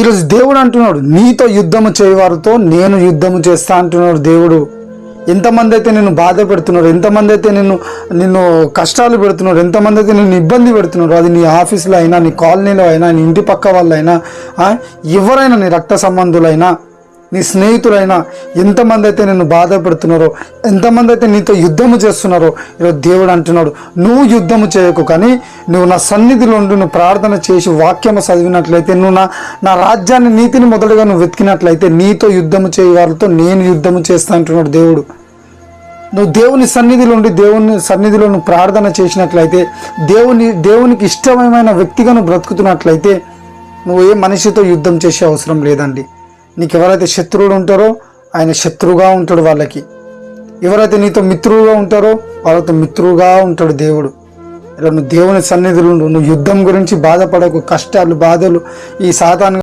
ఈరోజు దేవుడు అంటున్నాడు, నీతో యుద్ధము చేయవారితో నేను యుద్ధము చేస్తా అంటున్నాడు దేవుడు. ఎంతమంది అయితే నిన్ను బాధ పెడుతున్నారు, ఎంతమంది అయితే నిన్ను కష్టాలు పెడుతున్నారు, ఎంతమంది అయితే నిన్ను ఇబ్బంది పెడుతున్నారు, అది నీ ఆఫీస్లో అయినా, నీ కాలనీలో అయినా, నీ ఇంటి పక్క వాళ్ళైనా, ఎవరైనా, నీ రక్త సంబంధులైనా, నీ స్నేహితులైనా, ఎంతమంది అయితే నిన్ను బాధ పెడుతున్నారో, ఎంతమంది అయితే నీతో యుద్ధము చేస్తున్నారో, ఈరోజు దేవుడు అంటున్నాడు, నువ్వు యుద్ధము చేయకు, కానీ నువ్వు నా సన్నిధిలో ఉండి నువ్వు ప్రార్థన చేసి వాక్యము చదివినట్లయితే, నువ్వు నా రాజ్యాన్ని, నీతిని మొదలుగా నువ్వు వెతికినట్లయితే, నీతో యుద్ధము చేయ వారితో నేను యుద్ధము చేస్తా అంటున్నాడు దేవుడు. నువ్వు దేవుని సన్నిధిలో ఉండి దేవుని సన్నిధిలో నువ్వు ప్రార్థన చేసినట్లయితే, దేవునికి ఇష్టమైన వ్యక్తిగా నువ్వు బ్రతుకుతున్నట్లయితే, నువ్వు ఏ మనిషితో యుద్ధం చేసే అవసరం లేదండి. నీకు ఎవరైతే శత్రువులు ఉంటారో ఆయన శత్రువుగా ఉంటాడు వాళ్ళకి, ఎవరైతే నీతో మిత్రులుగా ఉంటారో వాళ్ళతో మిత్రువుగా ఉంటాడు దేవుడు. ఇలా నువ్వు దేవుని సన్నిధిలో ఉండు. నువ్వు యుద్ధం గురించి బాధపడకు, కష్టాలు బాధలు ఈ సాతాను